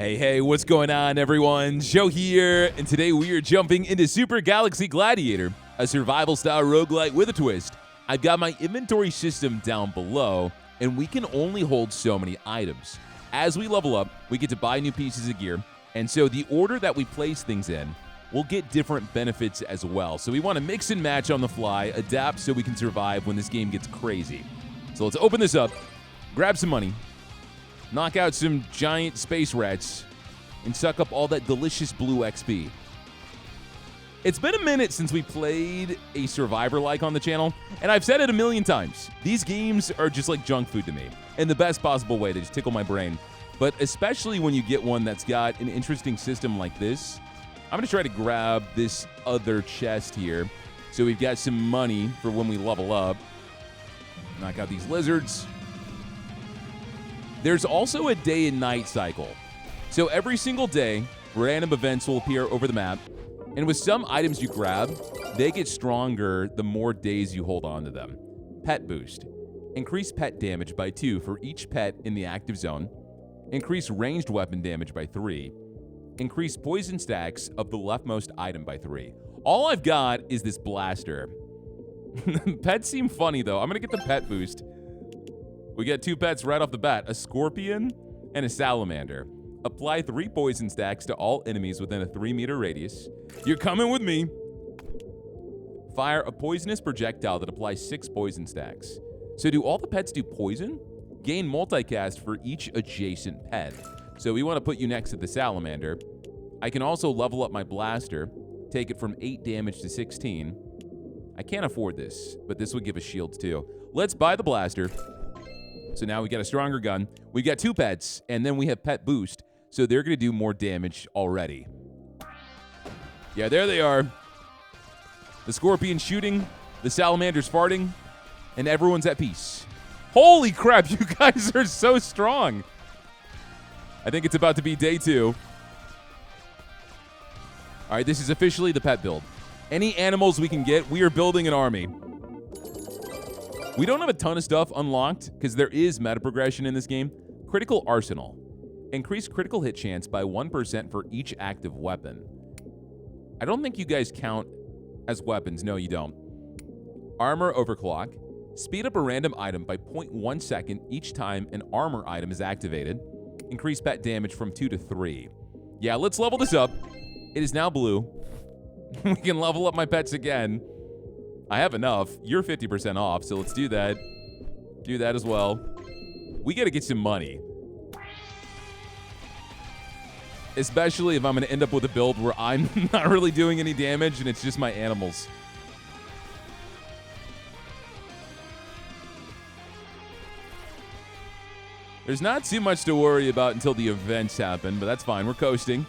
Hey, what's going on, everyone? Joe here, and today we are jumping into Super Galaxy Gladiator, a survival-style roguelite with a twist. I've got my inventory system down below, and we can only hold so many items. As we level up, we get to buy new pieces of gear, and so the order that we place things in will get different benefits as well. So we want to mix and match on the fly, adapt so we can survive when this game gets crazy. So let's open this up, grab some money, knock out some giant space rats, and suck up all that delicious blue XP. It's been a minute since we played a Survivorlike on the channel, and I've said it a million times. These games are just like junk food to me, in the best possible way. They just tickle my brain. But especially when you get one that's got an interesting system like this, I'm going to try to grab this other chest here. So we've got some money for when we level up. Knock out these lizards. There's also a day and night cycle. So every single day, random events will appear over the map. And with some items you grab, they get stronger the more days you hold on to them. Pet boost. Increase pet damage by 2 for each pet in the active zone. Increase ranged weapon damage by 3. Increase poison stacks of the leftmost item by 3. All I've got is this blaster. Pets seem funny, though. I'm going to get the pet boost. We get 2 pets right off the bat, a scorpion and a salamander. Apply 3 poison stacks to all enemies within a 3-meter radius. You're coming with me. Fire a poisonous projectile that applies 6 poison stacks. So do all the pets do poison? Gain multicast for each adjacent pet. So we want to put you next to the salamander. I can also level up my blaster, take it from 8 damage to 16. I can't afford this, but this would give us shields too. Let's buy the blaster. So now we got a stronger gun. We got 2 pets, and then we have pet boost, so they're going to do more damage already. Yeah, there they are. The scorpion shooting, the salamander's farting, and everyone's at peace. Holy crap, you guys are so strong. I think it's about to be day 2. All right, this is officially the pet build. Any animals we can get, we are building an army. We don't have a ton of stuff unlocked because there is meta progression in this game. Critical arsenal. Increase critical hit chance by 1% for each active weapon. I don't think you guys count as weapons. No, you don't. Armor overclock. Speed up a random item by 0.1 second each time an armor item is activated. Increase pet damage from 2 to 3. Yeah, let's level this up. It is now blue. We can level up my pets again. I have enough. You're 50% off, so let's do that. Do that as well. We got to get some money. Especially if I'm going to end up with a build where I'm not really doing any damage and it's just my animals. There's not too much to worry about until the events happen, but that's fine. We're coasting.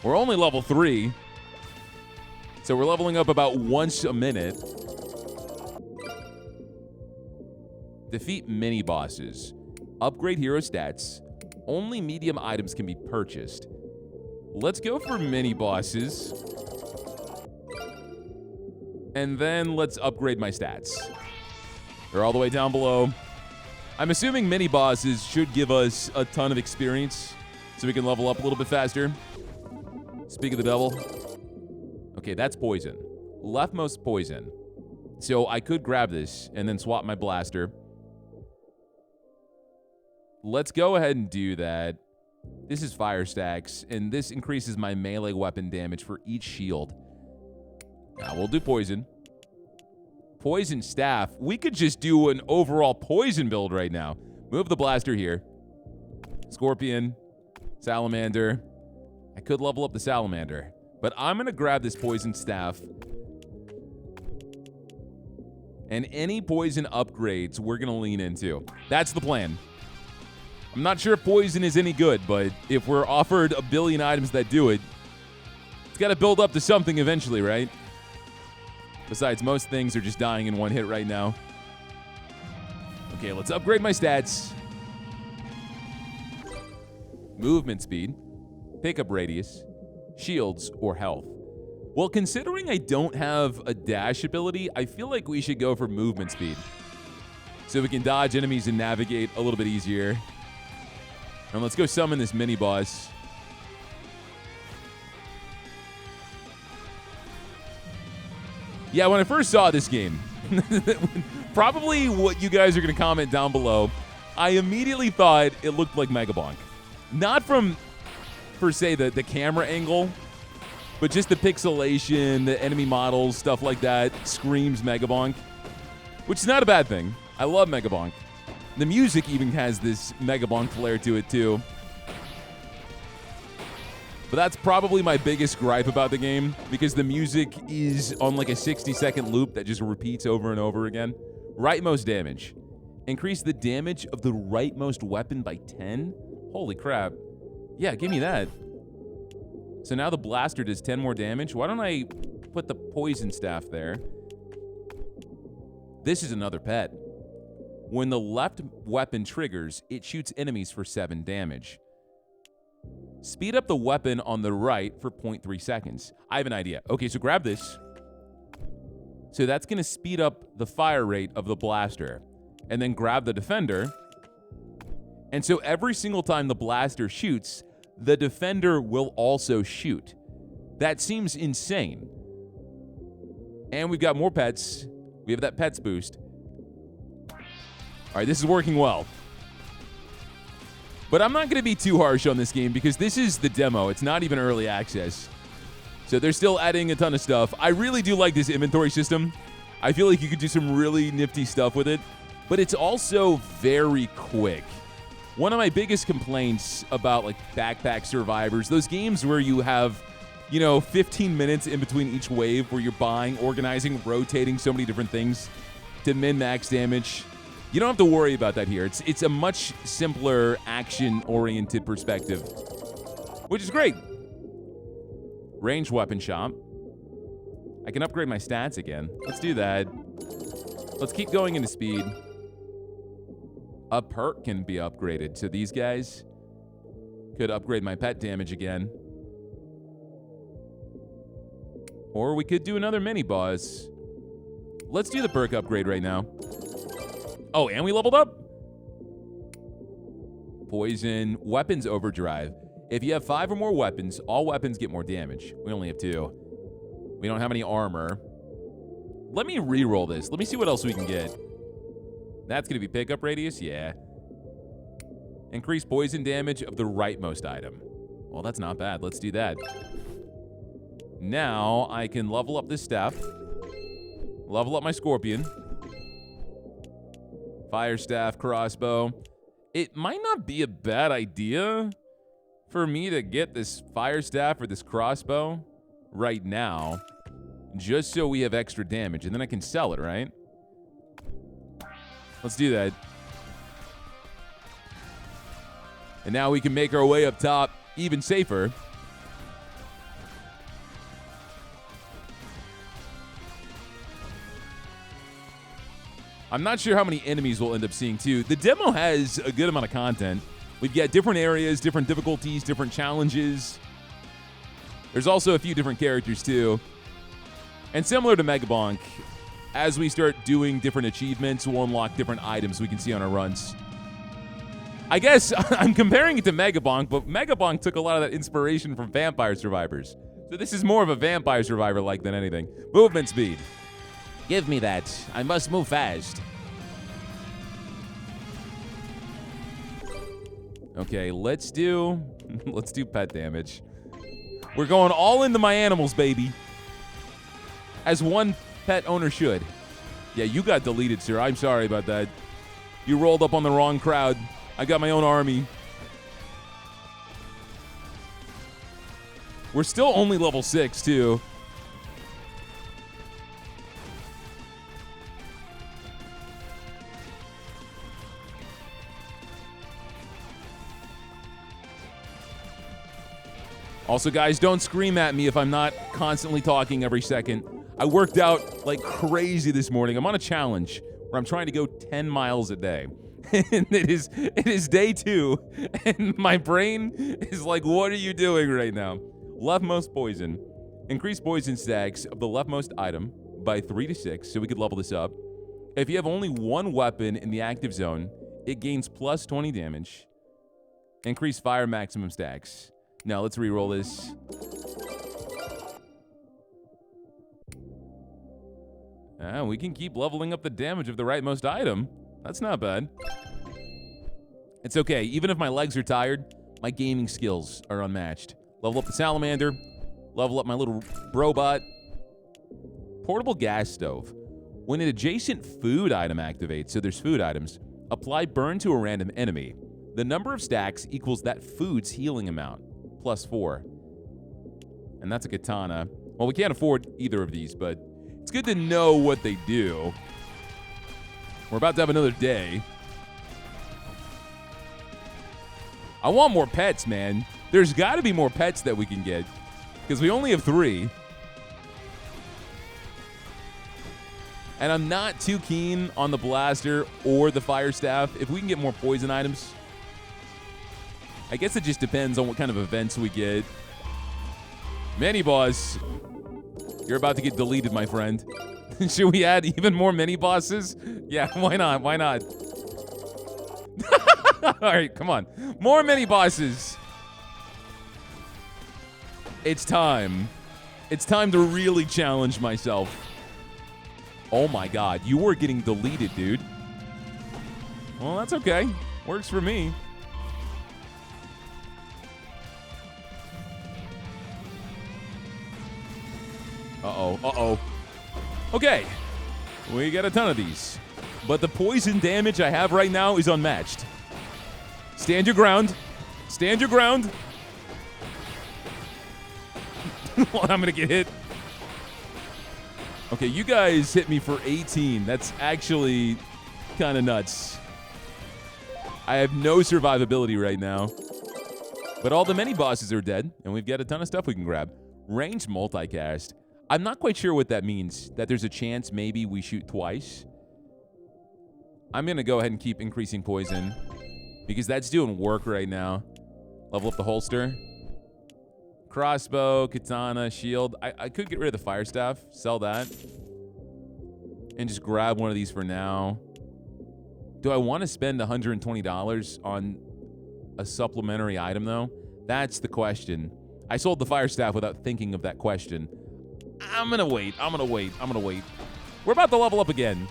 We're only level 3. So we're leveling up about once a minute. Defeat mini-bosses. Upgrade hero stats. Only medium items can be purchased. Let's go for mini-bosses. And then let's upgrade my stats. They're all the way down below. I'm assuming mini-bosses should give us a ton of experience so we can level up a little bit faster. Speak of the devil. Okay, that's poison. Leftmost poison. So I could grab this and then swap my blaster. Let's go ahead and do that. This is fire stacks, and this increases my melee weapon damage for each shield. Now we'll do poison. Poison staff. We could just do an overall poison build right now. Move the blaster here. Scorpion. Salamander. I could level up the salamander. But I'm going to grab this poison staff. And any poison upgrades we're going to lean into. That's the plan. I'm not sure if poison is any good, but if we're offered a billion items that do it, it's got to build up to something eventually, right? Besides, most things are just dying in one hit right now. Okay, let's upgrade my stats. Movement speed. Pickup radius. Shields, or health. Well, considering I don't have a dash ability, I feel like we should go for movement speed. so we can dodge enemies and navigate a little bit easier. And let's go summon this mini boss. Yeah, when I first saw this game, probably what you guys are going to comment down below, I immediately thought it looked like Megabonk. Not from, per se, the camera angle, but just the pixelation, the enemy models, stuff like that, screams Megabonk, which is not a bad thing. I love Megabonk. The music even has this Megabonk flair to it, too. But that's probably my biggest gripe about the game, because the music is on like a 60-second loop that just repeats over and over again. Rightmost damage. Increase the damage of the rightmost weapon by 10? Holy crap. Yeah, give me that. So now the blaster does 10 more damage. Why don't I put the poison staff there? This is another pet. When the left weapon triggers, it shoots enemies for 7 damage. Speed up the weapon on the right for 0.3 seconds. I have an idea. Okay, so grab this. So that's going to speed up the fire rate of the blaster. And then grab the defender. And so every single time the blaster shoots, the defender will also shoot. That seems insane. And we've got more pets. We have that pets boost. All right, this is working well. But I'm not going to be too harsh on this game because this is the demo. It's not even early access. So they're still adding a ton of stuff. I really do like this inventory system. I feel like you could do some really nifty stuff with it. But it's also very quick. One of my biggest complaints about like backpack survivors, those games where you have, 15 minutes in between each wave where you're buying, organizing, rotating so many different things to min-max damage. You don't have to worry about that here. It's a much simpler, action-oriented perspective, which is great. Ranged weapon shop. I can upgrade my stats again. Let's do that. Let's keep going into speed. A perk can be upgraded. So these guys could upgrade my pet damage again. Or we could do another mini-boss. Let's do the perk upgrade right now. Oh, and we leveled up. Poison. Weapons overdrive. If you have 5 or more weapons, all weapons get more damage. We only have 2. We don't have any armor. Let me re-roll this. Let me see what else we can get. That's going to be pickup radius? Yeah. Increase poison damage of the rightmost item. Well, that's not bad. Let's do that. Now, I can level up this staff. Level up my scorpion. Fire staff, crossbow. It might not be a bad idea for me to get this fire staff or this crossbow right now, just so we have extra damage, and then I can sell it, right? Let's do that. And now we can make our way up top even safer. I'm not sure how many enemies we'll end up seeing, too. The demo has a good amount of content. We've got different areas, different difficulties, different challenges. There's also a few different characters, too. And similar to Megabonk, as we start doing different achievements, we'll unlock different items we can see on our runs. I guess I'm comparing it to Megabonk, but Megabonk took a lot of that inspiration from Vampire Survivors. So this is more of a Vampire Survivor-like than anything. Movement speed. Give me that. I must move fast. Okay, let's do pet damage. We're going all into my animals, baby. As one pet owner should. Yeah, you got deleted, sir. I'm sorry about that. You rolled up on the wrong crowd. I got my own army. We're still only level 6, too. Also, guys, don't scream at me if I'm not constantly talking every second. I worked out like crazy this morning. I'm on a challenge where I'm trying to go 10 miles a day. And it is day 2, and my brain is like, what are you doing right now? Leftmost poison. Increase poison stacks of the leftmost item by 3 to 6, so we could level this up. If you have only one weapon in the active zone, it gains plus 20 damage. Increase fire maximum stacks. Now, let's reroll this. We can keep leveling up the damage of the rightmost item. That's not bad. It's okay. Even if my legs are tired, my gaming skills are unmatched. Level up the salamander. Level up my little robot. Portable gas stove. When an adjacent food item activates, so there's food items, apply burn to a random enemy. The number of stacks equals that food's healing amount, plus 4. And that's a katana. Well, we can't afford either of these, but it's good to know what they do. We're about to have another day. I want more pets, man. There's got to be more pets that we can get, because we only have 3. And I'm not too keen on the blaster or the fire staff. If we can get more poison items, I guess it just depends on what kind of events we get. Mini boss, you're about to get deleted, my friend. Should we add even more mini bosses? Yeah, why not? Why not? All right, come on. More mini bosses. It's time. It's time to really challenge myself. Oh my god, you were getting deleted, dude. Well, that's okay. Works for me. Uh-oh, uh-oh. Okay, we got a ton of these. But the poison damage I have right now is unmatched. Stand your ground. Stand your ground. Well, I'm gonna get hit. Okay, you guys hit me for 18. That's actually kind of nuts. I have no survivability right now. But all the mini bosses are dead, and we've got a ton of stuff we can grab. Ranged multicast. I'm not quite sure what that means, that there's a chance maybe we shoot twice. I'm going to go ahead and keep increasing poison, because that's doing work right now. Level up the holster. Crossbow, katana, shield. I could get rid of the fire staff, sell that, and just grab one of these for now. Do I want to spend $120 on a supplementary item, though? That's the question. I sold the fire staff without thinking of that question. I'm going to wait. I'm going to wait. I'm going to wait. We're about to level up again.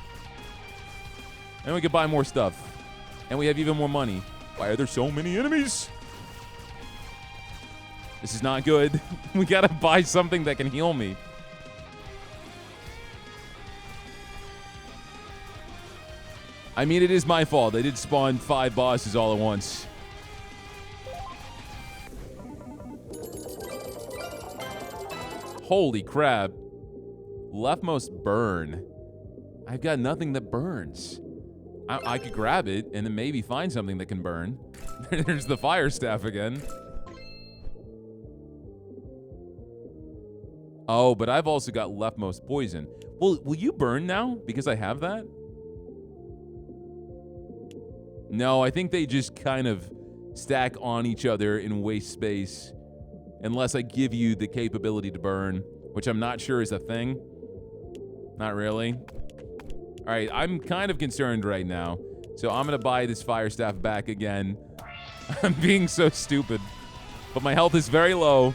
And we can buy more stuff. And we have even more money. Why are there so many enemies? This is not good. We gotta buy something that can heal me. I mean, it is my fault. I did spawn 5 bosses all at once. Holy crap. Leftmost burn. I've got nothing that burns. I could grab it and then maybe find something that can burn. There's the fire staff again. Oh, but I've also got leftmost poison. Well, will you burn now because I have that? No, I think they just kind of stack on each other and waste space. Unless I give you the capability to burn, which I'm not sure is a thing. Not really. All right, I'm kind of concerned right now. So I'm going to buy this fire staff back again. I'm being so stupid. But my health is very low.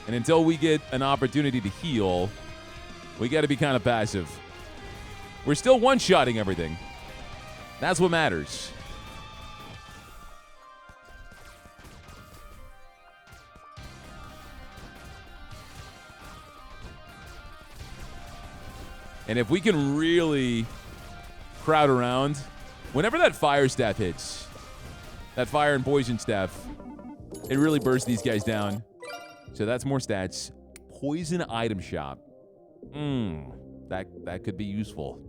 And until we get an opportunity to heal, we got to be kind of passive. We're still one-shotting everything. That's what matters. And if we can really crowd around, whenever that fire staff hits, that fire and poison staff, it really bursts these guys down. So that's more stats. Poison item shop. That could be useful.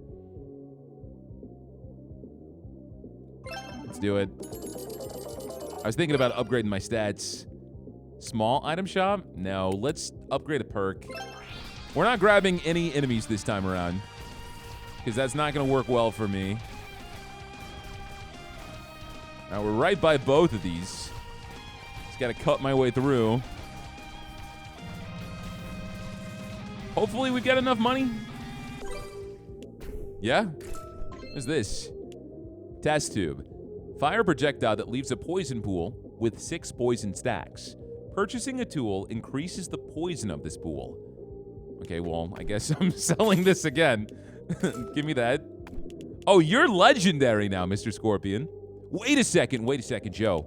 Let's do it. I was thinking about upgrading my stats. Small item shop? No, let's upgrade a perk. We're not grabbing any enemies this time around, because that's not going to work well for me. Now we're right by both of these. Just got to cut my way through. Hopefully we've got enough money. Yeah? What's this? Test tube. Fire projectile that leaves a poison pool with 6 poison stacks. Purchasing a tool increases the poison of this pool. Okay, well, I guess I'm selling this again. Give me that. Oh, you're legendary now, Mr. Scorpion. Wait a second, Joe.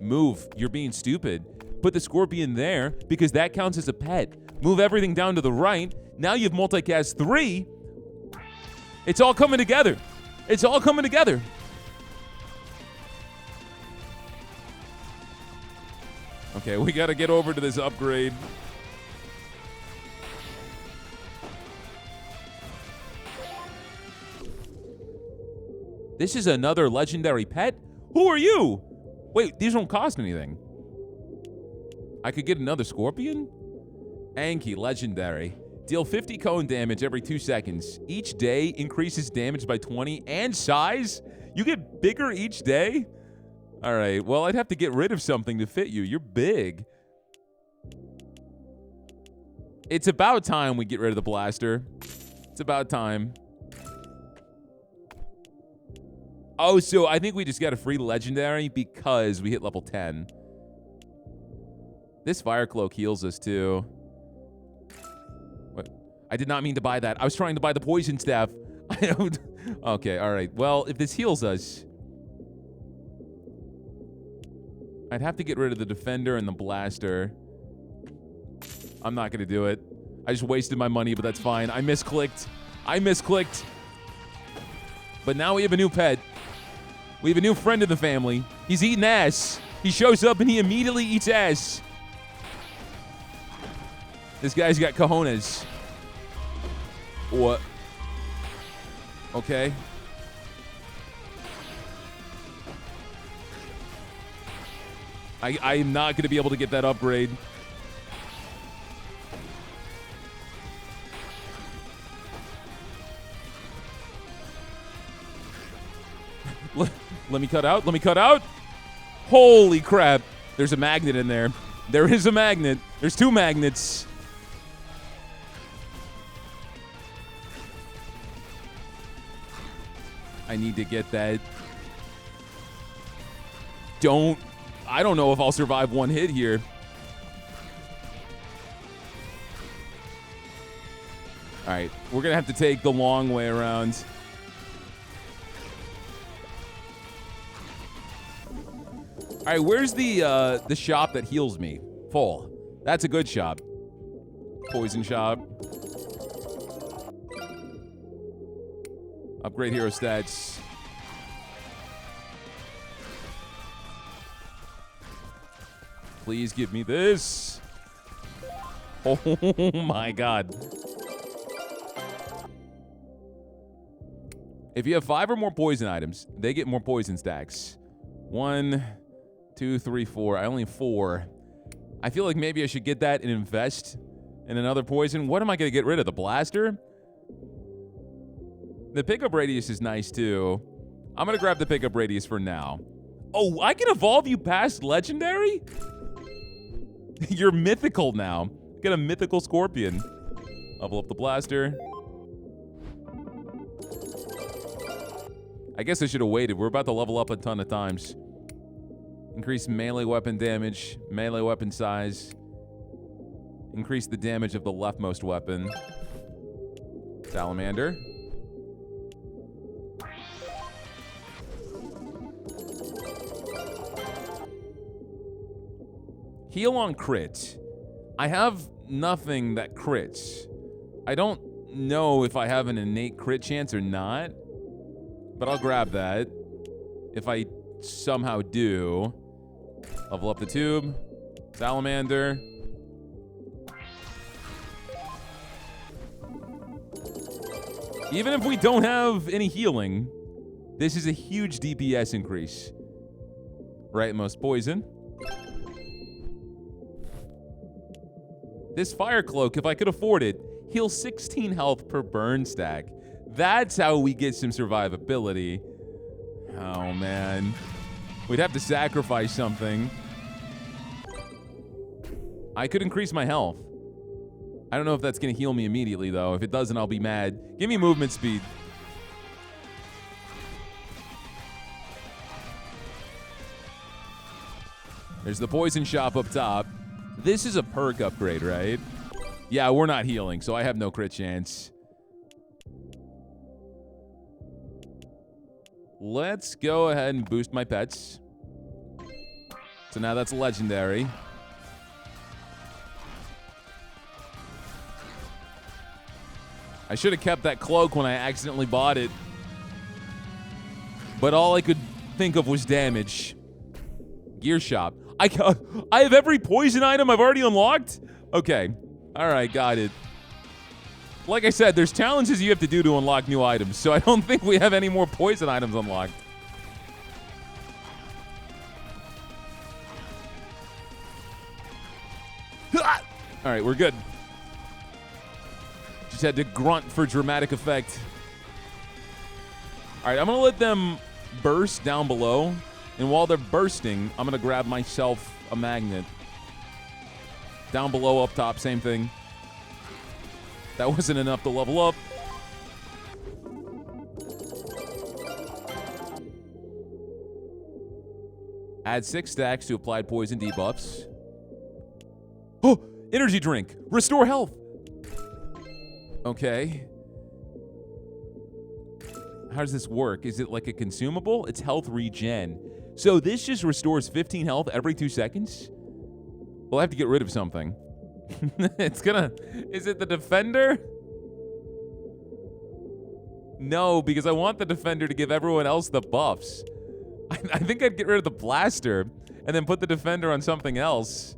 Move. You're being stupid. Put the Scorpion there because that counts as a pet. Move everything down to the right. Now you have multicast 3. It's all coming together. It's all coming together. Okay, we got to get over to this upgrade. This is another legendary pet? Who are you? Wait, these don't cost anything. I could get another Scorpion? Anki, legendary. Deal 50 cone damage every 2 seconds. Each day increases damage by 20 and size? You get bigger each day? All right, well, I'd have to get rid of something to fit you. You're big. It's about time we get rid of the blaster. It's about time. Oh, so I think we just got a free legendary because we hit level 10. This fire cloak heals us too. What? I did not mean to buy that. I was trying to buy the poison staff. I don't. Okay, all right. Well, if this heals us, I'd have to get rid of the defender and the blaster. I'm not gonna do it. I just wasted my money, but that's fine. I misclicked. But now we have a new pet. We have a new friend in the family. He's eating ass. He shows up and he immediately eats ass. This guy's got cojones. What? Okay. I'm not going to be able to get that upgrade. Let me cut out. Let me cut out. Holy crap. There's a magnet in there. There is a magnet. There's 2 magnets. I need to get that. I don't know if I'll survive 1 hit here. All right, we're going to have to take the long way around. All right, where's the shop that heals me? Full. That's a good shop. Poison shop. Upgrade hero stats. Please give me this. Oh my god. If you have 5 or more poison items, they get more poison stacks. 1, 2, 3, 4. I only have 4. I feel like maybe I should get that and invest in another poison. What am I going to get rid of? The blaster? The pickup radius is nice too. I'm going to grab the pickup radius for now. Oh, I can evolve you past legendary? You're mythical now. Get a mythical Scorpion. Level up the blaster. I guess I should have waited. We're about to level up a ton of times. Increase melee weapon damage, melee weapon size. Increase the damage of the leftmost weapon. Salamander. Heal on crit. I have nothing that crits. I don't know if I have an innate crit chance or not, but I'll grab that. If I somehow do, level up the tube. Salamander. Even if we don't have any healing, this is a huge DPS increase. Rightmost poison. This fire cloak, if I could afford it, heals 16 health per burn stack. That's how we get some survivability. Oh, man. We'd have to sacrifice something. I could increase my health. I don't know if that's going to heal me immediately, though. If it doesn't, I'll be mad. Give me movement speed. There's the poison shop up top. This is a perk upgrade, right? Yeah, we're not healing, so I have no crit chance. Let's go ahead and boost my pets. So now that's legendary. I should have kept that cloak when I accidentally bought it. But all I could think of was damage. Gear shop. I have every poison item I've already unlocked? Okay. All right, got it. Like I said, there's challenges you have to do to unlock new items, so I don't think we have any more poison items unlocked. All right, we're good. Just had to grunt for dramatic effect. All right, I'm going to let them burst down below. And while they're bursting, I'm going to grab myself a magnet. Down below, up top, same thing. That wasn't enough to level up. Add 6 stacks to applied poison debuffs. Oh, energy drink. Restore health. Okay. How does this work? Is it like a consumable? It's health regen. So this just restores 15 health every 2 seconds? We'll have to get rid of something. It's gonna... Is it the defender? No, because I want the defender to give everyone else the buffs. I think I'd get rid of the blaster and then put the defender on something else.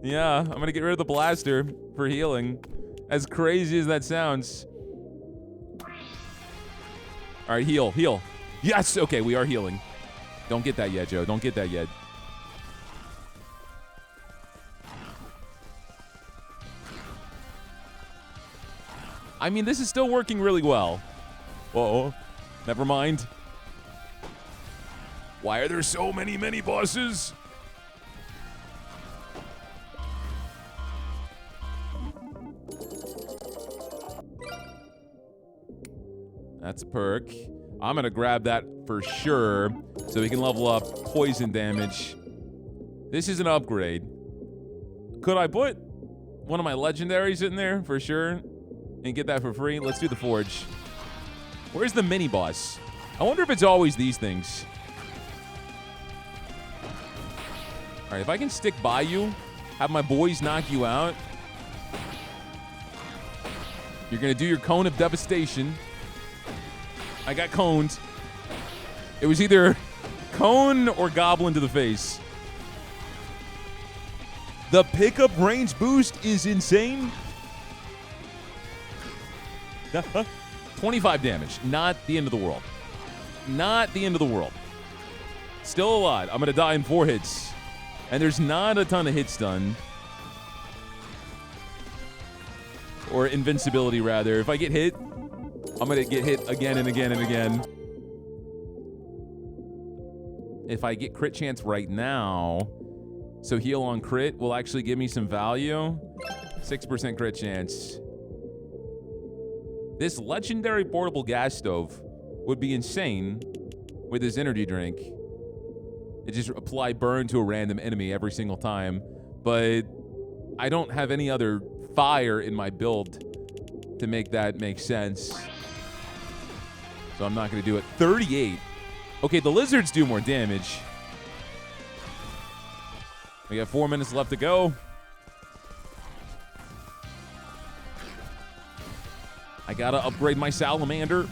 Yeah, I'm gonna get rid of the blaster for healing. As crazy as that sounds. All right, heal, heal. Yes, okay, we are healing. Don't get that yet, Joe. Don't get that yet. I mean, this is still working really well. Uh-oh. Never mind. Why are there so many mini-bosses? That's a perk. I'm going to grab that for sure so we can level up poison damage. This is an upgrade. Could I put one of my legendaries in there for sure and get that for free? Let's do the forge. Where's the mini boss? I wonder if it's always these things. All right, if I can stick by you, have my boys knock you out. You're going to do your cone of devastation. I got coned. It was either cone or goblin to the face. The pickup range boost is insane. 25 damage. Not the end of the world. Not the end of the world. Still a lot. I'm going to die in 4 hits. And there's not a ton of hits done. Or invincibility, rather. If I get hit, I'm going to get hit again and again and again. If I get crit chance right now, so heal on crit will actually give me some value. 6% crit chance. This legendary portable gas stove would be insane with this energy drink. It just apply burn to a random enemy every single time. But I don't have any other fire in my build to make that make sense. So I'm not going to do it. 38. Okay, the lizards do more damage. We got 4 minutes left to go. I got to upgrade my salamander.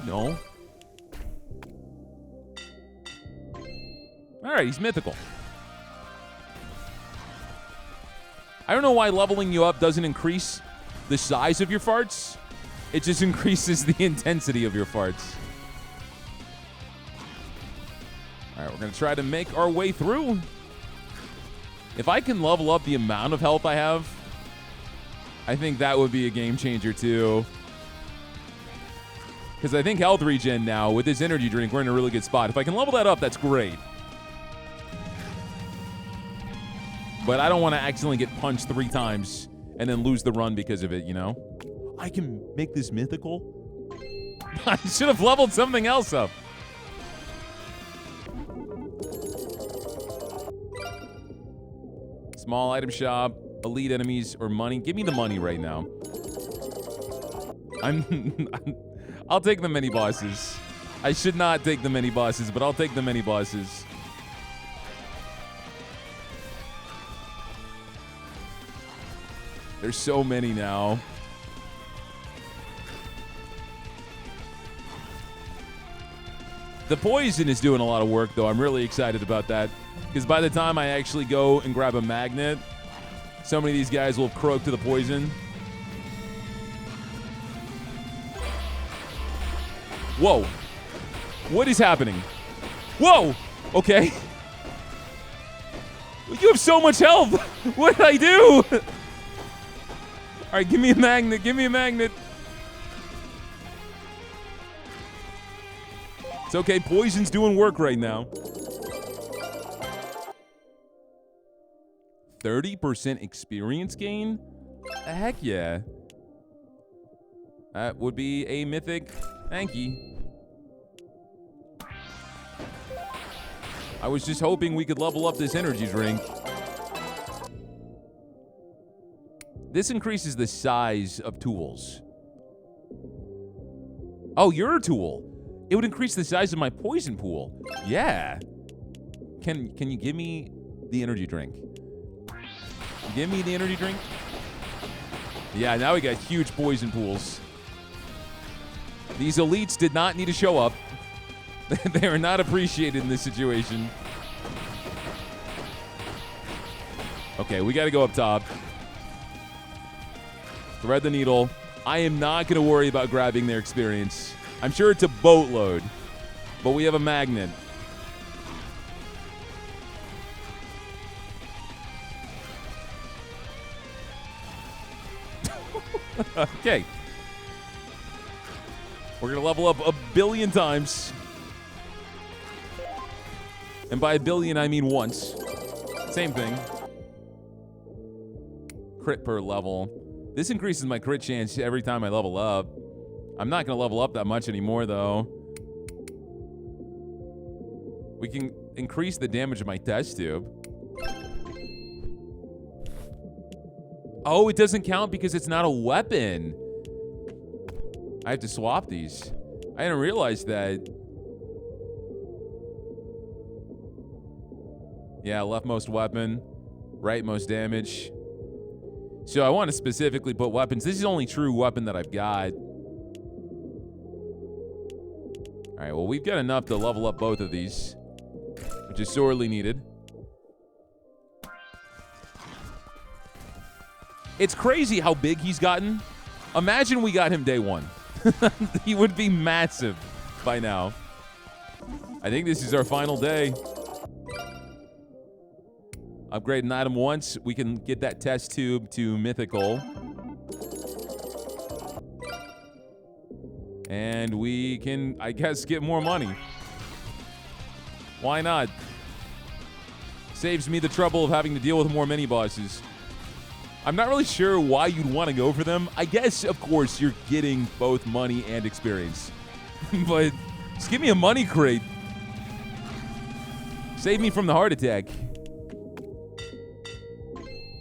No. All right, he's mythical. I don't know why leveling you up doesn't increase the size of your farts. It just increases the intensity of your farts. All right, we're going to try to make our way through. If I can level up the amount of health I have, I think that would be a game changer too. Because I think health regen now, with this energy drink, we're in a really good spot. If I can level that up, that's great. But I don't want to accidentally get punched 3 times and then lose the run because of it, you know? I can make this mythical? I should have leveled something else up. Small item shop, elite enemies, or money. Give me the money right now. I'll take the mini bosses. I should not take the mini bosses, but I'll take the mini bosses. There's so many now. The poison is doing a lot of work, though. I'm really excited about that. Because by the time I actually go and grab a magnet, so many of these guys will croak to the poison. Whoa. What is happening? Whoa! Okay. You have so much health! What did I do? Alright, give me a magnet. Give me a magnet. It's okay. Poison's doing work right now. 30% experience gain? Heck yeah. That would be a mythic. Thank you. I was just hoping we could level up this energy drink. This increases the size of tools. Oh, you're a tool. It would increase the size of my poison pool. Yeah. Can you give me the energy drink? Give me the energy drink? Yeah, now we got huge poison pools. These elites did not need to show up. They are not appreciated in this situation. Okay, we got to go up top. Thread the needle. I am not going to worry about grabbing their experience. I'm sure it's a boatload, but we have a magnet. Okay. We're going to level up 1 billion times. And by 1 billion, I mean once. Same thing. Crit per level. This increases my crit chance every time I level up. I'm not going to level up that much anymore, though. We can increase the damage of my test tube. Oh, it doesn't count because it's not a weapon. I have to swap these. I didn't realize that. Yeah, leftmost weapon, rightmost damage. So I want to specifically put weapons. This is the only true weapon that I've got. All right, well, we've got enough to level up both of these, which is sorely needed. It's crazy how big he's gotten. Imagine we got him day one. He would be massive by now. I think this is our final day. Upgrade an item once. We can get that test tube to mythical. And we can, I guess, get more money. Why not? Saves me the trouble of having to deal with more mini-bosses. I'm not really sure why you'd want to go for them. I guess, of course, you're getting both money and experience. But just give me a money crate. Save me from the heart attack.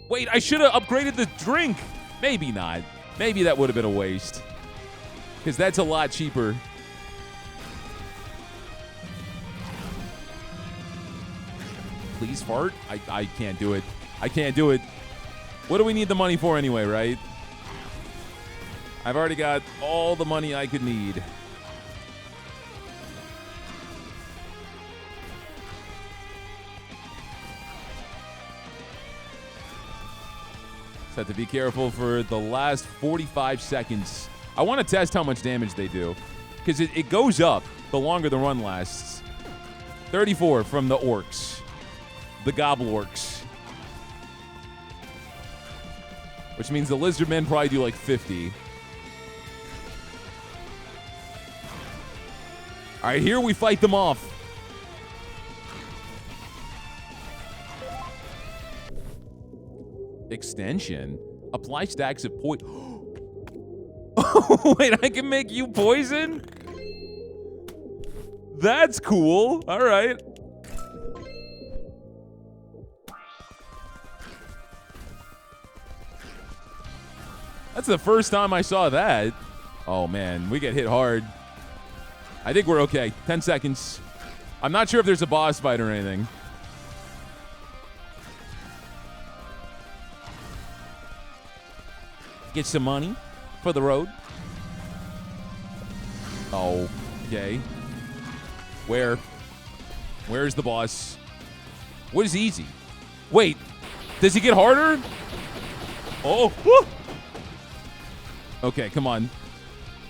Wait, I should have upgraded the drink. Maybe not. Maybe that would have been a waste. Because that's a lot cheaper. Please fart? I can't do it. I can't do it. What do we need the money for anyway, right? I've already got all the money I could need. Just have to be careful for the last 45 seconds. I want to test how much damage they do, because it goes up the longer the run lasts. 34 from the orcs. The goblorks. Which means the lizard men probably do like 50. All right, here we fight them off. Extension. Apply stacks of poison. Oh, wait, I can make you poison? That's cool. All right. That's the first time I saw that. Oh, man. We get hit hard. I think we're okay. 10 seconds. I'm not sure if there's a boss fight or anything. Get some money for the road. Oh, okay. Where's the boss? What is easy? Wait, does he get harder? Oh, whoo. Okay, come on.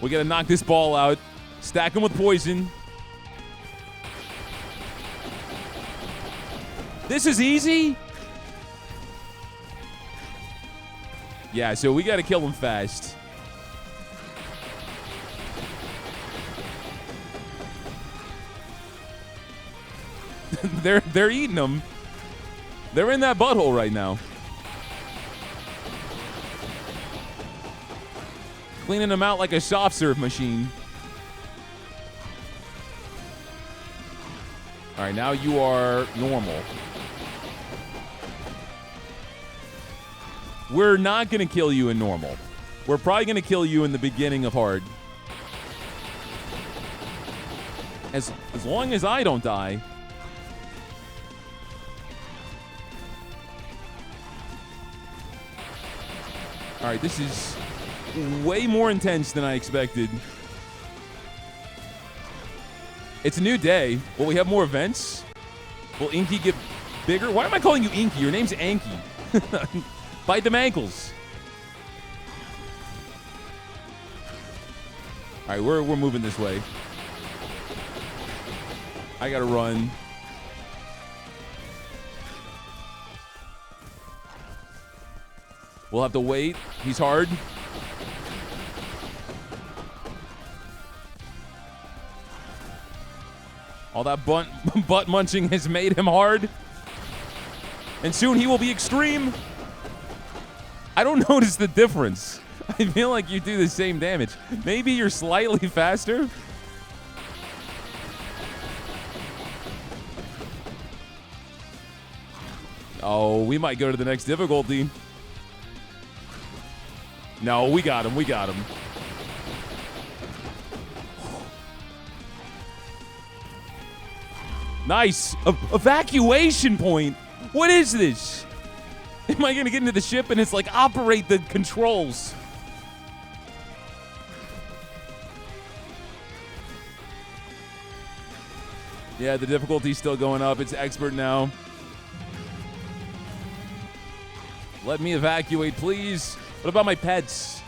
We gotta knock this ball out. Stack him with poison. This is easy? Yeah, so we gotta kill him fast. They're eating them. They're in that butthole right now. Cleaning them out like a soft serve machine. All right, now you are normal. We're not going to kill you in normal. We're probably going to kill you in the beginning of hard. As long as I don't die. All right, this is way more intense than I expected. It's a new day. Will we have more events? Will Inky get bigger? Why am I calling you Inky? Your name's Anky. Bite them ankles. All right, we're moving this way. I gotta run. We'll have to wait. He's hard. All that butt munching has made him hard. And soon he will be extreme. I don't notice the difference. I feel like you do the same damage. Maybe you're slightly faster. Oh, we might go to the next difficulty. No, we got him. We got him. Nice. Evacuation point. What is this? Am I going to get into the ship and it's like operate the controls? Yeah, the difficulty's still going up. It's expert now. Let me evacuate, please. What about my pets?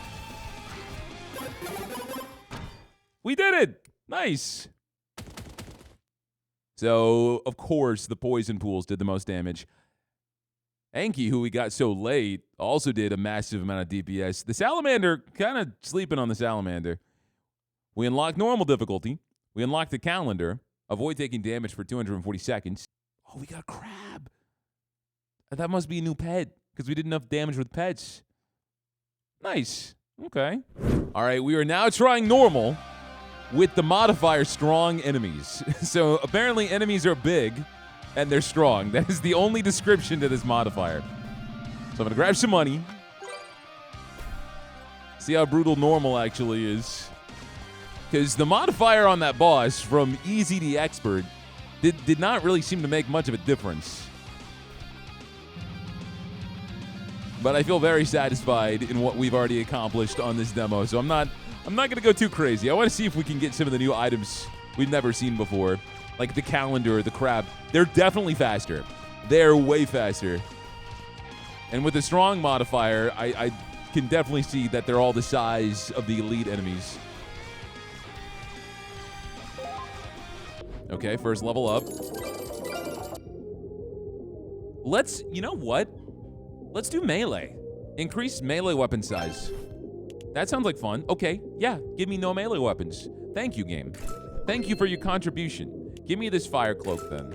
We did it! Nice. So, of course, the poison pools did the most damage. Anky, who we got so late, also did a massive amount of DPS. The Salamander, kind of sleeping on the Salamander. We unlocked normal difficulty. We unlocked the calendar. Avoid taking damage for 240 seconds. Oh, we got a crab. That must be a new pet, because we did enough damage with pets. Nice. Okay. All right, we are now trying normal with the modifier strong enemies. So apparently enemies are big and they're strong. That is the only description to this modifier. So I'm going to grab some money. See how brutal normal actually is. Because the modifier on that boss from easy to expert did not really seem to make much of a difference. But I feel very satisfied in what we've already accomplished on this demo. So I'm not going to go too crazy. I want to see if we can get some of the new items we've never seen before. Like the calendar, the crab. They're definitely faster. They're way faster. And with the strong modifier, I can definitely see that they're all the size of the elite enemies. Okay, first level up. You know what? Let's do melee. Increase melee weapon size. That sounds like fun. Okay, yeah, give me no melee weapons. Thank you, game. Thank you for your contribution. Give me this fire cloak then.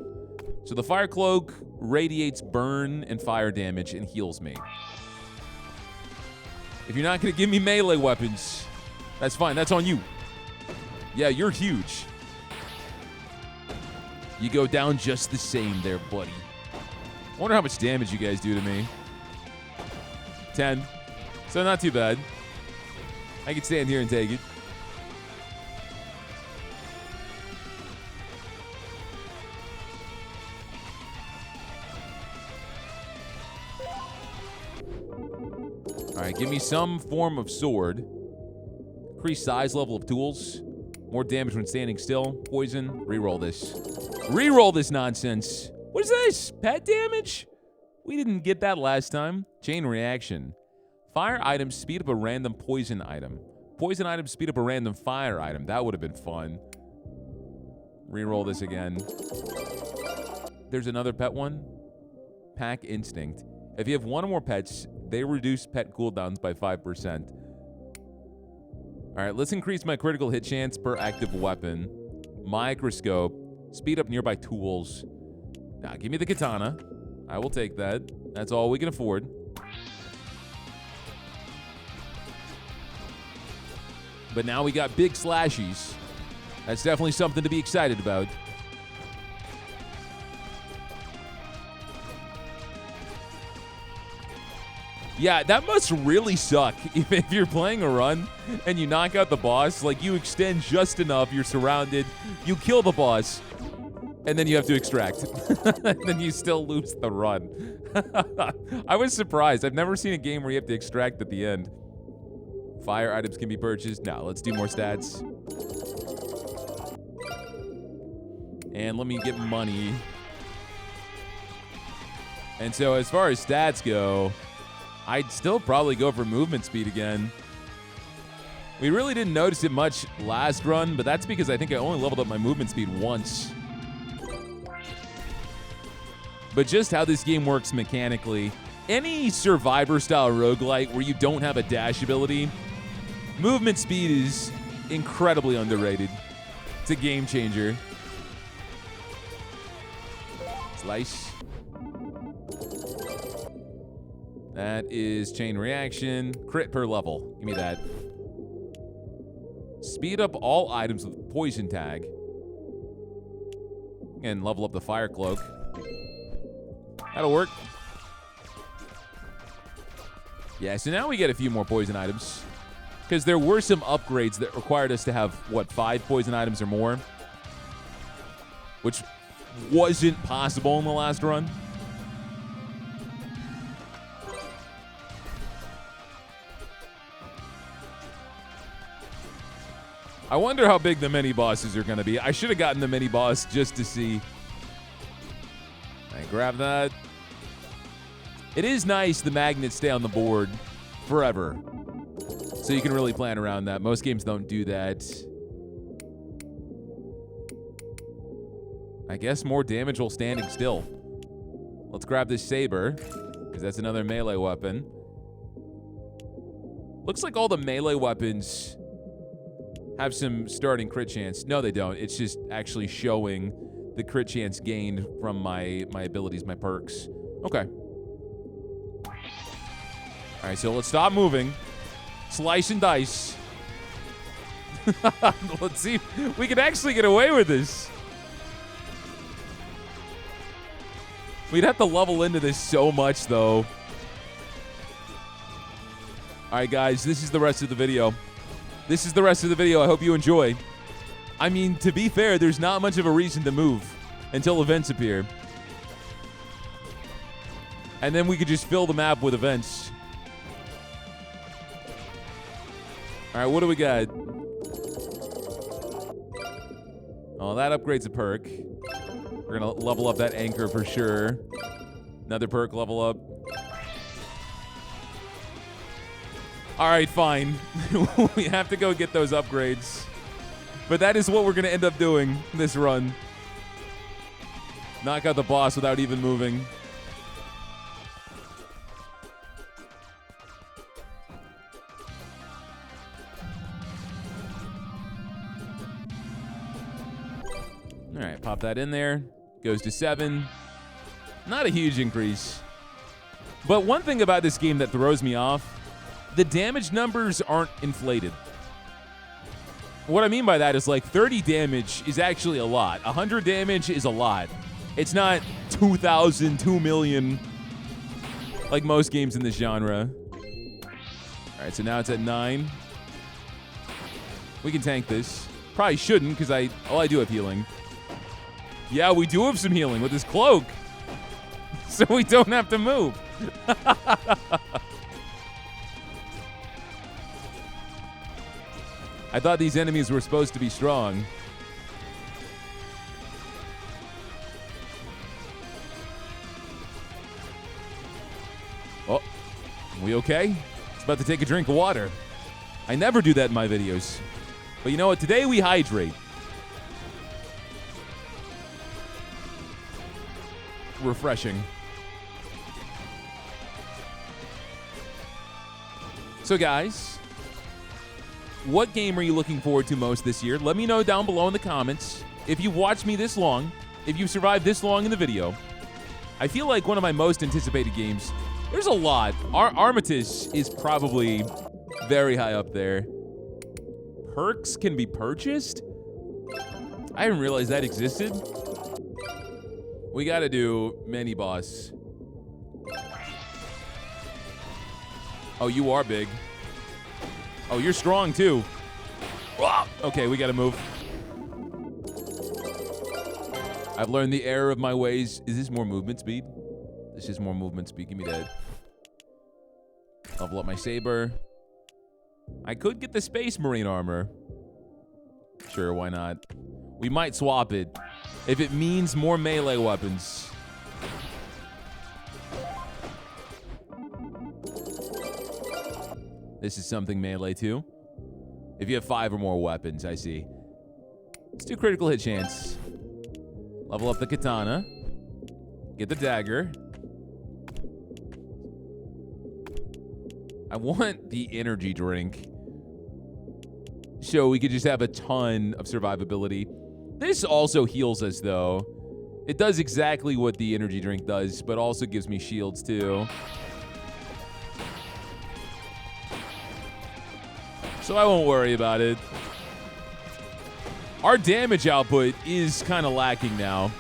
So the fire cloak radiates burn and fire damage and heals me. If you're not gonna give me melee weapons, that's fine, that's on you. Yeah, you're huge. You go down just the same there, buddy. I wonder how much damage you guys do to me. 10. So not too bad. I can stand here and take it. All right, give me some form of sword. Increase size level of tools. More damage when standing still. Poison. Reroll this. Reroll this nonsense. What is this? Pet damage? We didn't get that last time. Chain reaction. Fire items speed up a random poison item. Poison items speed up a random fire item. That would have been fun. Reroll this again. There's another pet one. Pack Instinct. If you have one or more pets, they reduce pet cooldowns by 5%. All right, let's increase my critical hit chance per active weapon. Microscope. Speed up nearby tools. Now, give me the katana. I will take that. That's all we can afford. But now we got big slashies. That's definitely something to be excited about. Yeah, that must really suck if you're playing a run and you knock out the boss. Like, you extend just enough, you're surrounded, you kill the boss, and then you have to extract. And then you still lose the run. I was surprised. I've never seen a game where you have to extract at the end. Fire items can be purchased. Now, let's do more stats. And let me get money. And so as far as stats go, I'd still probably go for movement speed again. We really didn't notice it much last run, but that's because I think I only leveled up my movement speed once. But just how this game works mechanically, any Survivor-style roguelite where you don't have a dash ability, movement speed is incredibly underrated. It's a game changer. Slice. That is chain reaction. Crit per level. Give me that. Speed up all items with poison tag. And level up the fire cloak. That'll work. Yeah, so now we get a few more poison items. Because there were some upgrades that required us to have, what, 5 poison items or more? Which wasn't possible in the last run. I wonder how big the mini bosses are going to be. I should have gotten the mini boss just to see. I grab that. It is nice the magnets stay on the board forever. So you can really plan around that. Most games don't do that. I guess more damage while standing still. Let's grab this saber, because that's another melee weapon. Looks like all the melee weapons have some starting crit chance. No, they don't. It's just actually showing the crit chance gained from my abilities, my perks. Okay. All right, so let's stop moving. Slice and dice. Let's see if we can actually get away with this. We'd have to level into this so much, though. All right, guys, this is the rest of the video. This is the rest of the video. I hope you enjoy. I mean, to be fair, there's not much of a reason to move until events appear. And then we could just fill the map with events. All right, what do we got? Oh, that upgrades a perk. We're going to level up that anchor for sure. Another perk level up. All right, fine. We have to go get those upgrades. But that is what we're going to end up doing this run. Knock out the boss without even moving. All right, pop that in there. Goes to 7. Not a huge increase. But one thing about this game that throws me off, the damage numbers aren't inflated. What I mean by that is, like, 30 damage is actually a lot. 100 damage is a lot. It's not 2,000, 2 million, like most games in this genre. All right, so now it's at 9. We can tank this. Probably shouldn't, because I do have healing. Yeah, we do have some healing with this cloak. So we don't have to move. I thought these enemies were supposed to be strong. Oh, we okay? It's about to take a drink of water. I never do that in my videos. But you know what? Today we hydrate. Refreshing. So guys, what game are you looking forward to most this year? Let me know down below in the comments. If you've watched me this long, if you've survived this long in the video, I feel like one of my most anticipated games, there's a lot. Armitage is probably very high up there. Perks can be purchased? I didn't realize that existed. We gotta do mini boss. Oh, you are big. Oh, you're strong too. Okay, we gotta move. I've learned the error of my ways. Is this more movement speed? This is more movement speed. Give me that. Level up my saber. I could get the Space Marine armor. Sure, why not? We might swap it if it means more melee weapons. This is something melee too. If you have 5 or more weapons, I see. Let's do critical hit chance. Level up the katana. Get the dagger. I want the energy drink, so we could just have a ton of survivability. This also heals us, though. It does exactly what the energy drink does, but also gives me shields, too. So I won't worry about it. Our damage output is kind of lacking now,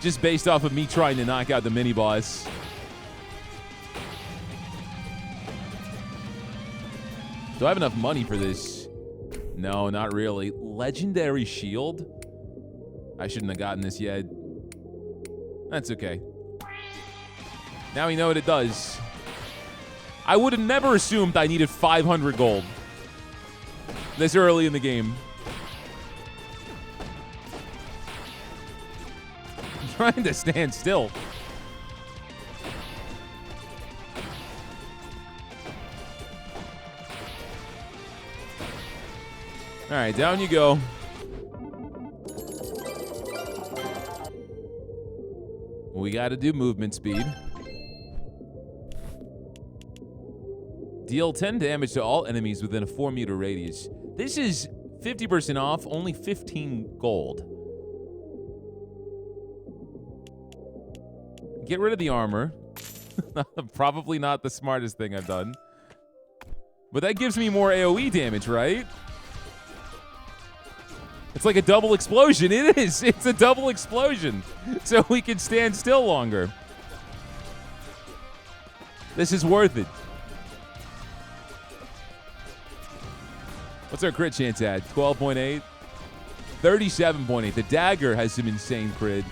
just based off of me trying to knock out the mini-boss. Do I have enough money for this? No, not really. Legendary shield? I shouldn't have gotten this yet. That's okay. Now we know what it does. I would have never assumed I needed 500 gold this early in the game. I'm trying to stand still. All right, down you go. We got to do movement speed. Deal 10 damage to all enemies within a 4-meter radius. This is 50% off, only 15 gold. Get rid of the armor. Probably not the smartest thing I've done. But that gives me more AoE damage, right? It's like a double explosion. It is. It's a double explosion. So we can stand still longer. This is worth it. What's our crit chance at? 12.8? 37.8. The dagger has some insane crit.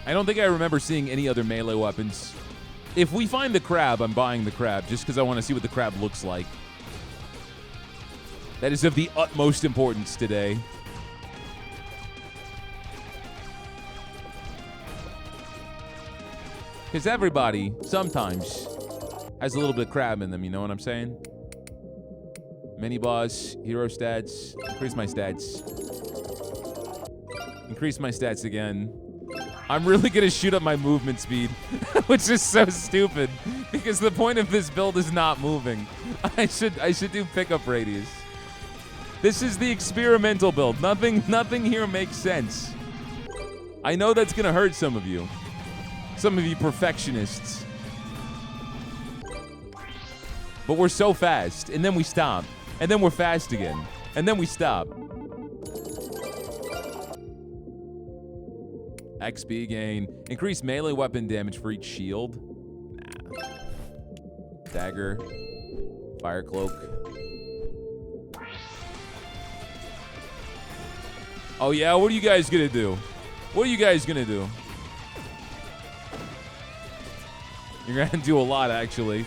I don't think I remember seeing any other melee weapons. If we find the crab, I'm buying the crab just because I want to see what the crab looks like. That is of the utmost importance today. Because everybody, sometimes, has a little bit of crab in them, you know what I'm saying? Mini boss, hero stats, increase my stats. Increase my stats again. I'm really gonna shoot up my movement speed, which is so stupid, because the point of this build is not moving. I should do pickup radius. This is the experimental build. Nothing here makes sense. I know that's gonna hurt some of you. Some of you perfectionists. But we're so fast, and then we stop. And then we're fast again. And then we stop. XP gain. Increase melee weapon damage for each shield. Nah. Dagger. Fire cloak. Oh, yeah? What are you guys going to do? What are you guys going to do? You're going to do a lot, actually.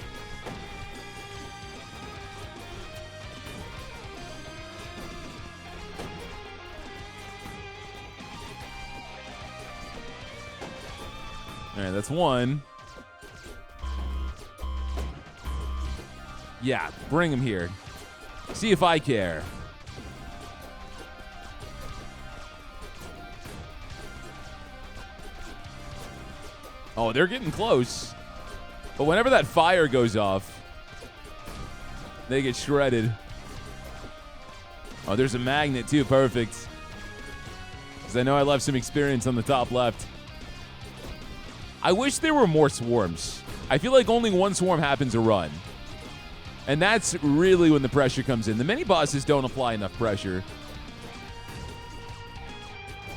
All right, that's one. Yeah, bring him here. See if I care. Oh, they're getting close. But whenever that fire goes off, they get shredded. Oh, there's a magnet too. Perfect. Because I know I left some experience on the top left. I wish there were more swarms. I feel like only one swarm happens a run. And that's really when the pressure comes in. The mini bosses don't apply enough pressure.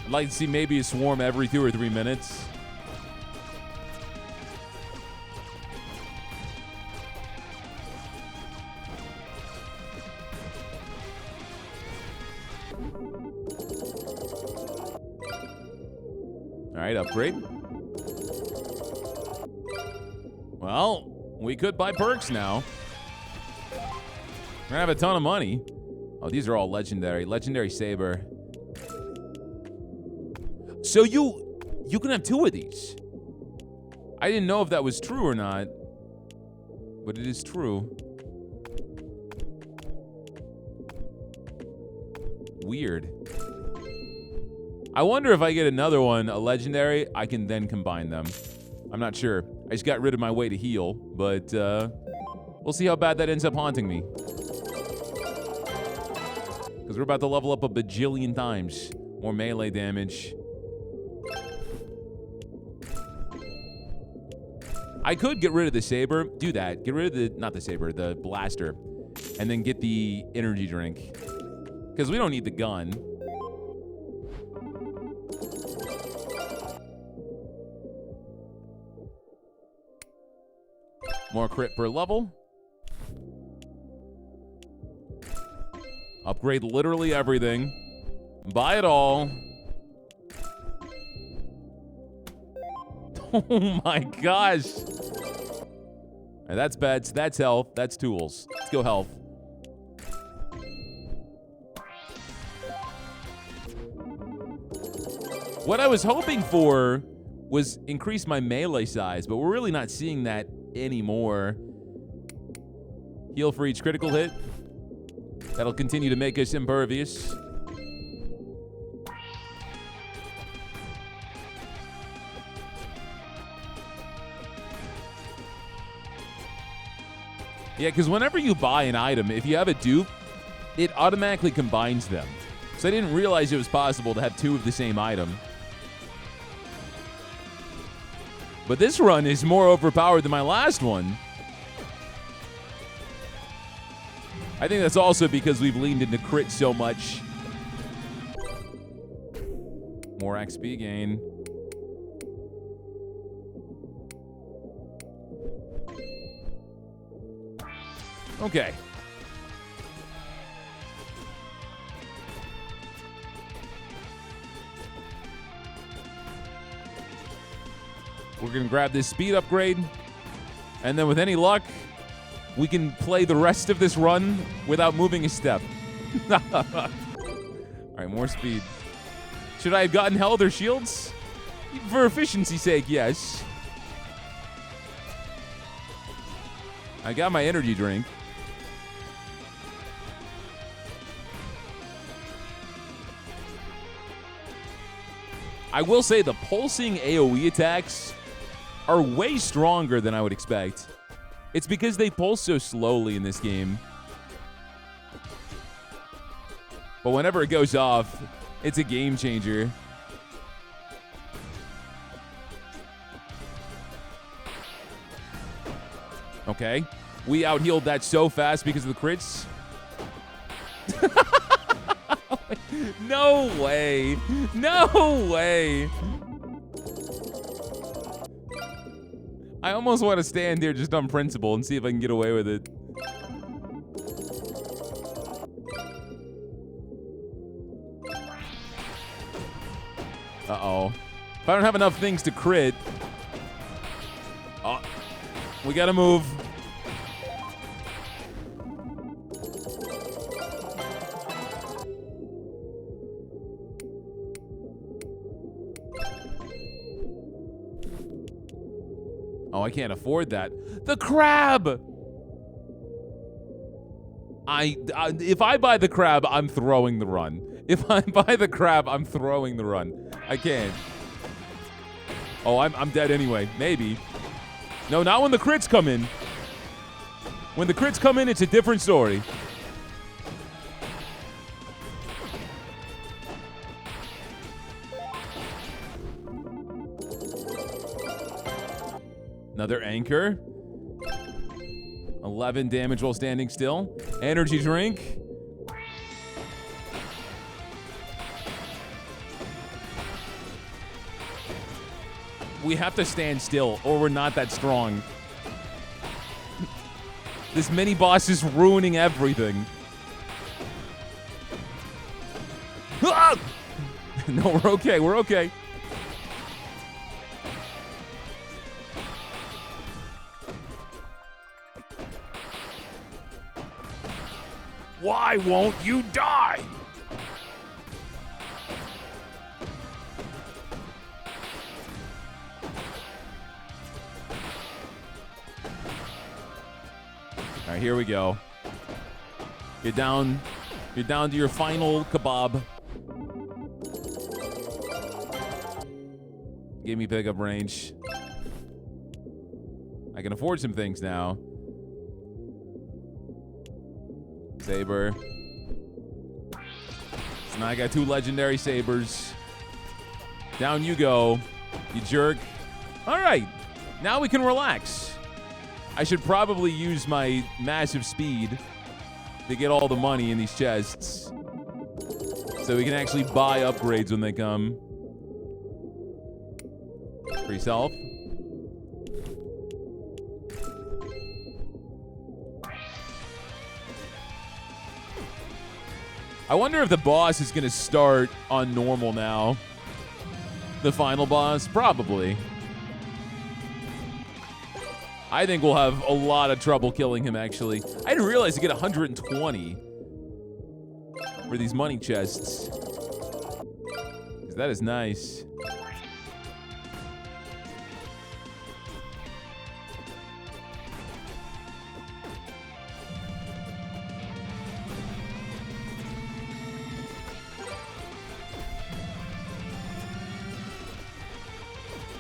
I'd like to see maybe a swarm every 2 or 3 minutes. All right, upgrade. Well, we could buy perks now. We're gonna have a ton of money. Oh, these are all legendary. Legendary saber. So you can have 2 of these. I didn't know if that was true or not, but it is true. Weird. I wonder if I get another one, a legendary, I can then combine them. I'm not sure. I just got rid of my way to heal, but we'll see how bad that ends up haunting me. Because we're about to level up a bajillion times. More melee damage. I could get rid of the saber. Do that. Get rid of the, not the saber, the blaster. And then get the energy drink. Because we don't need the gun. More crit per level. Upgrade literally everything. Buy it all. Oh my gosh. And that's beds, that's health, that's tools. Let's go health. What I was hoping for was increase my melee size, but we're really not seeing that anymore. Heal for each critical hit. That'll continue to make us impervious. Yeah, because whenever you buy an item, if you have a dupe, it automatically combines them. So I didn't realize it was possible to have 2 of the same item. But this run is more overpowered than my last one. I think that's also because we've leaned into crit so much. More XP gain. Okay. We're going to grab this speed upgrade. And then with any luck, we can play the rest of this run without moving a step. All right, more speed. Should I have gotten health or shields? For efficiency's sake, yes. I got my energy drink. I will say the pulsing AoE attacks are way stronger than I would expect. It's because they pulse so slowly in this game. But whenever it goes off, it's a game changer. Okay. We out-healed that so fast because of the crits. No way. No way. I almost want to stand here just on principle and see if I can get away with it. Uh-oh. If I don't have enough things to crit... Oh, we gotta move. Oh, I can't afford that. The crab! If I buy the crab, I'm throwing the run. If I buy the crab, I'm throwing the run. I can't. Oh, I'm dead anyway. Maybe. No, not when the crits come in. When the crits come in, it's a different story. Another anchor. 11 damage while standing still. Energy drink. We have to stand still or we're not that strong. This mini boss is ruining everything. Ah! No, we're okay. We're okay. Why won't you die? All right, here we go. Get down to your final kebab. Give me pickup range. I can afford some things now. Saber. So now I got 2 legendary sabers. Down you go, you jerk. All right, now we can relax. I should probably use my massive speed to get all the money in these chests so we can actually buy upgrades when they come. Free self. I wonder if the boss is going to start on normal now. The final boss? Probably. I think we'll have a lot of trouble killing him, actually. I didn't realize you get 120 for these money chests. That is nice.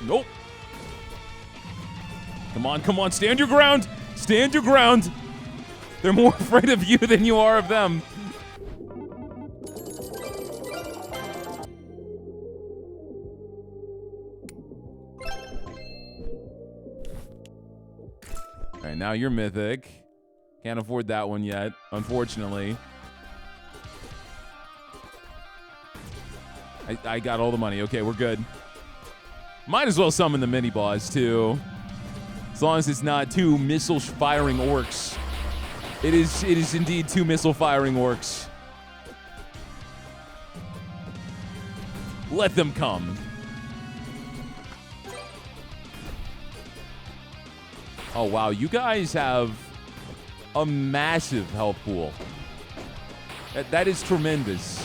Nope. Come on, stand your ground. Stand your ground. They're more afraid of you than you are of them. All right, now you're mythic. Can't afford that one yet, unfortunately. I got all the money. Okay, we're good. Might as well summon the mini boss too. As long as it's not 2 missile firing orcs. It is indeed 2 missile firing orcs. Let them come. Oh wow, you guys have a massive health pool. That is tremendous.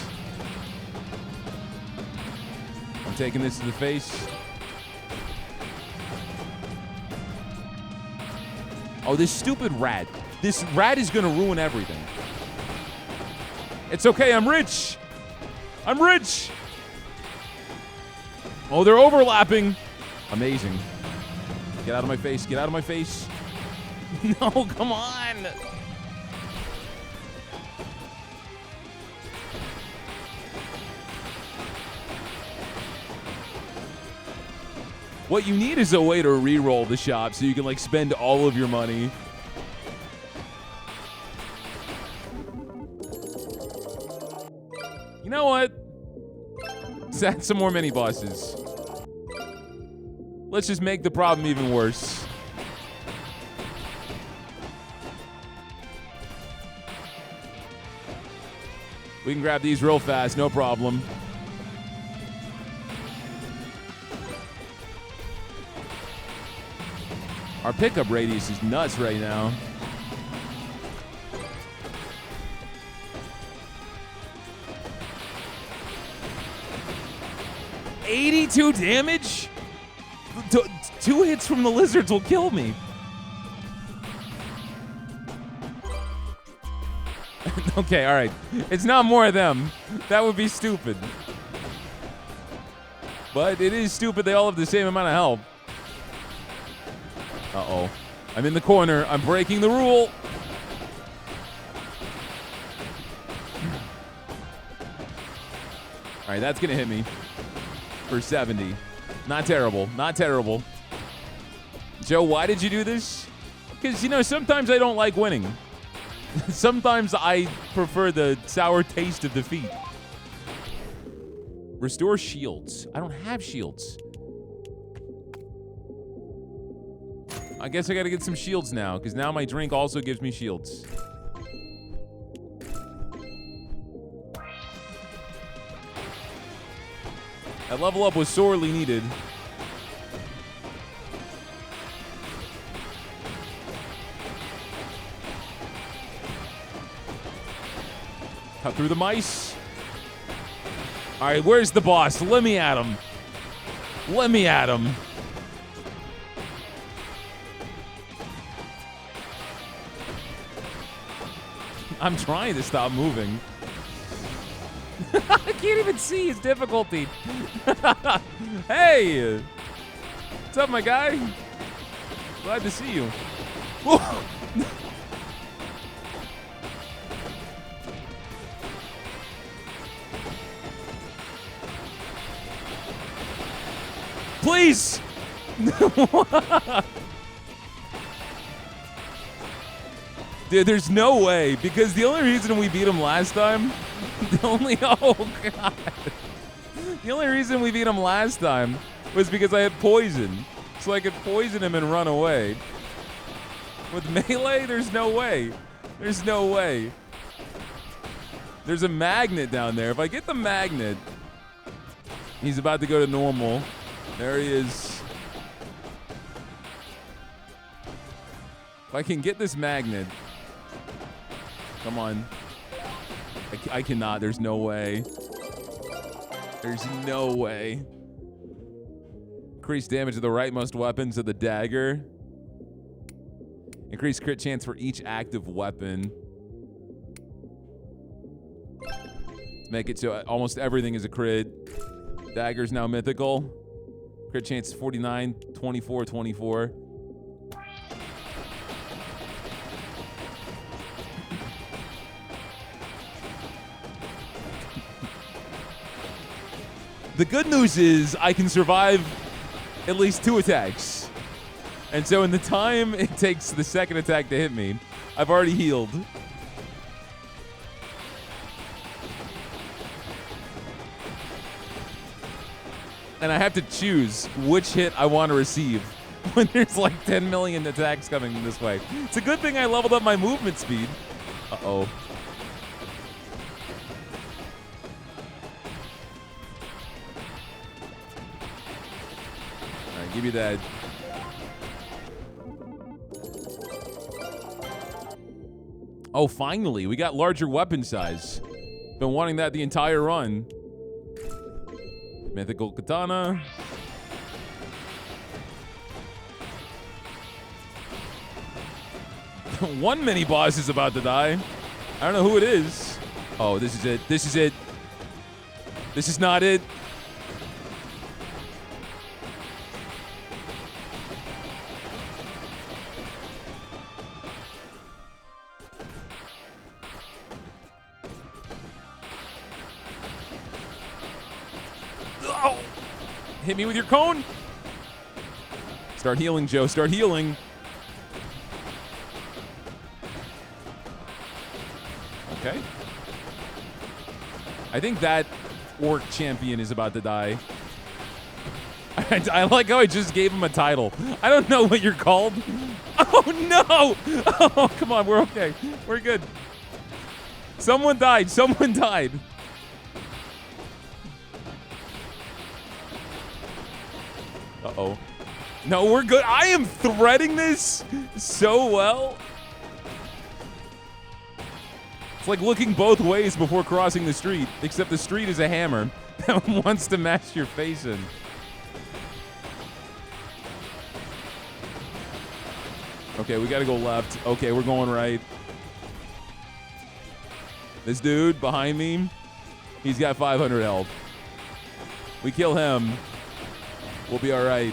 I'm taking this to the face. Oh, this stupid rat. This rat is going to ruin everything. It's okay, I'm rich. I'm rich. Oh, they're overlapping. Amazing. Get out of my face. Get out of my face. No, come on. What you need is a way to re-roll the shop so you can, like, spend all of your money. You know what? Let's add some more mini-bosses. Let's just make the problem even worse. We can grab these real fast, no problem. Our pickup radius is nuts right now. $82 damage? Two hits from the lizards will kill me. Okay, all right. It's not more of them. That would be stupid. But it is stupid they all have the same amount of health. Uh-oh. I'm in the corner. I'm breaking the rule. All right, that's going to hit me for 70. Not terrible. Not terrible. Joe, why did you do this? Because, you know, sometimes I don't like winning. Sometimes I prefer the sour taste of defeat. Restore shields. I don't have shields. I guess I gotta get some shields now, because now my drink also gives me shields. That level up was sorely needed. Cut through the mice. All right, where's the boss? Let me at him. Let me at him. I'm trying to stop moving. I can't even see his difficulty. Hey! What's up, my guy? Glad to see you. Please! Dude, there's no way, because the only reason we beat him last time, oh god. The only reason we beat him last time was because I had poison. So I could poison him and run away. With melee, there's no way. There's no way. There's a magnet down there. If I get the magnet, he's about to go to normal. There he is. If I can get this magnet. Come on. I cannot. There's no way. There's no way. Increase damage of the rightmost weapons of the dagger. Increase crit chance for each active weapon. Make it so almost everything is a crit. Dagger's now mythical. Crit chance 49, 24, 24. The good news is I can survive at least 2 attacks. And so in the time it takes the second attack to hit me, I've already healed. And I have to choose which hit I want to receive when there's like 10 million attacks coming this way. It's a good thing I leveled up my movement speed. Uh-oh. Give you that. Oh, finally, we got larger weapon size. Been wanting that the entire run. Mythical katana. One mini boss is about to die. I don't know who it is. Oh, this is it. This is it. This is not it. Hit me with your cone. Start healing, Joe. Start healing. Okay. I think that orc champion is about to die. I like how I just gave him a title. I don't know what you're called. Oh, no. Oh, come on. We're okay. We're good. Someone died. Someone died. Uh-oh. No, we're good. I am threading this so well. It's like looking both ways before crossing the street, except the street is a hammer that wants to mash your face in. Okay, we got to go left. Okay, we're going right. This dude behind me, he's got 500 health. We kill him, we'll be all right.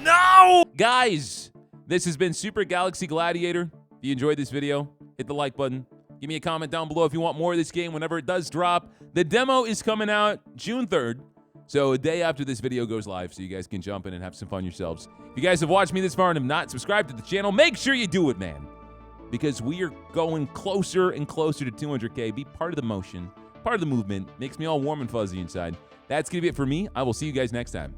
No! Guys, this has been Super Galaxy Gladiator. If you enjoyed this video, hit the like button. Give me a comment down below if you want more of this game whenever it does drop. The demo is coming out June 3rd, so a day after this video goes live, so you guys can jump in and have some fun yourselves. If you guys have watched me this far and have not subscribed to the channel, make sure you do it, man. Because we are going closer and closer to 200K. Be part of the motion, part of the movement. Makes me all warm and fuzzy inside. That's going to be it for me. I will see you guys next time.